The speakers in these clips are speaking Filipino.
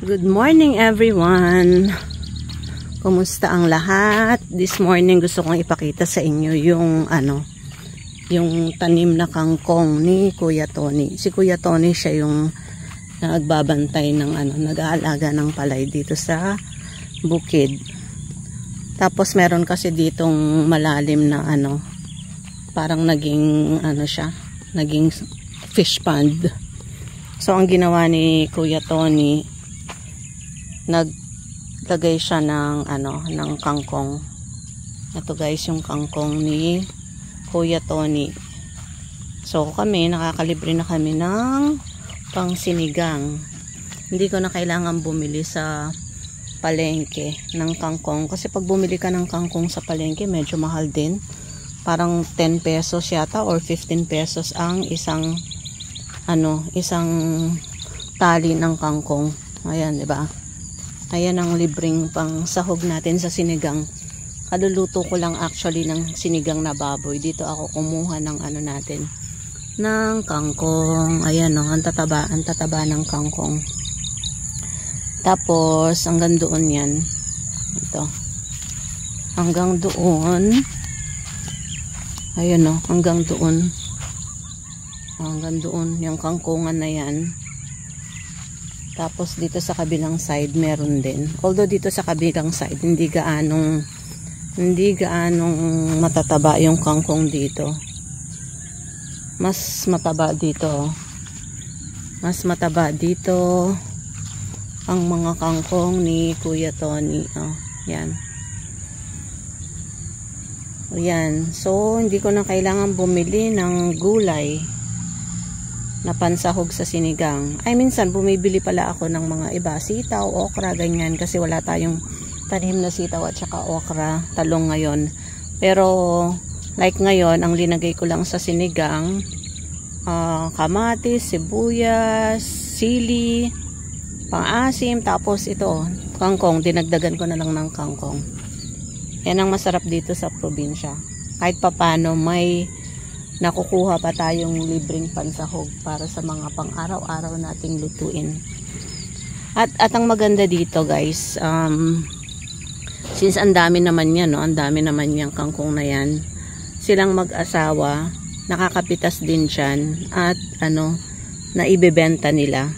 Good morning everyone. Kumusta ang lahat? This morning gusto kong ipakita sa inyo yung yung tanim na kangkong ni Kuya Tony. Si Kuya Tony siya yung nagbabantay ng nag-aalaga ng palay dito sa bukid. Tapos meron kasi ditong malalim na parang naging siya, naging fish pond. So ang ginawa ni Kuya Tony, naglagay siya ng ng kangkong. Ito guys yung kangkong ni Kuya Tony. So kami nakakalibre na kami ng pangsinigang. Hindi ko na kailangan bumili sa palengke ng kangkong kasi pag bumili ka ng kangkong sa palengke medyo mahal din. Parang 10 pesos yata or 15 pesos ang isang tali ng kangkong. Ayan, 'di ba? Ayan ang libreng pang sahog natin sa sinigang. Kaluluto ko lang actually ng sinigang na baboy. Dito ako kumuha ng natin ng kangkong. Ayan ang tataba ng kangkong. Tapos hanggang doon 'yan. Ito. Hanggang doon. Ayan hanggang doon. Hanggang doon yung kangkungan na 'yan. Tapos dito sa kabilang side meron din. Although dito sa kabilang side hindi gaanong matataba yung kangkong dito. Mas mataba dito. Mas mataba dito ang mga kangkong ni Kuya Tony. Yan. Yan. So hindi ko na kailangan bumili ng gulay na pansahog sa sinigang. Ay minsan bumibili pala ako ng mga iba, sitaw, okra, ganyan kasi wala tayong tanim na sitaw at saka okra, talong ngayon. Pero like ngayon ang linagay ko lang sa sinigang kamatis, sibuyas, sili, pang-asim, tapos ito kangkong, dinagdagan ko na lang ng kangkong. Yan ang masarap dito sa probinsya. Kahit papano may nakukuha pa tayong libreng pansahog para sa mga pang-araw-araw nating lutuin. At ang maganda dito guys, since ang dami naman yan, ang dami naman yung kangkong na yan, silang mag-asawa, nakakapitas din dyan at naibebenta nila.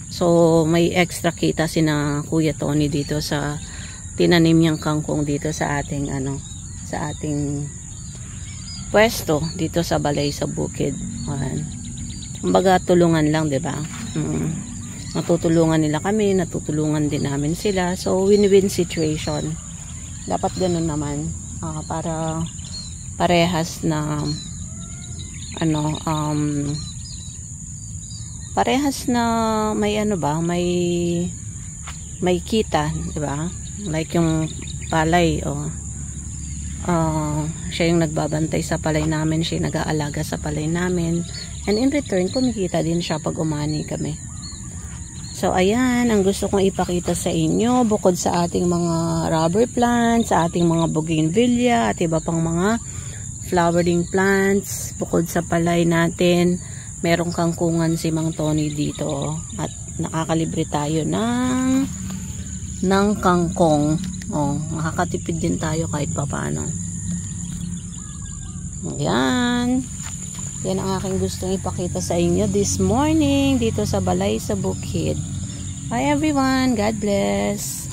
So may extra kita sina Kuya Tony dito sa tinanim niyang kangkong dito sa ating sa ating pwesto dito sa balay sa bukid. Kumbaga tulungan lang, 'di ba? Natutulungan nila kami, natutulungan din namin sila. So win-win situation. Dapat ganoon naman para parehas na parehas na may may kita, 'di ba? Like yung palay siya yung nagbabantay sa palay namin, siya yung nag-aalaga sa palay namin, and in return kumikita din siya pag umani kami. So ayan ang gusto kong ipakita sa inyo, bukod sa ating mga rubber plants, sa ating mga bougainvillea at iba pang mga flowering plants, bukod sa palay natin merong kangkungan si Mang Tony dito at nakakalibre tayo ng kangkong. Makakatipid din tayo kahit papaano. Ayan. Yan ang aking gustong ipakita sa inyo this morning dito sa balay sa bukid. Bye everyone. God bless.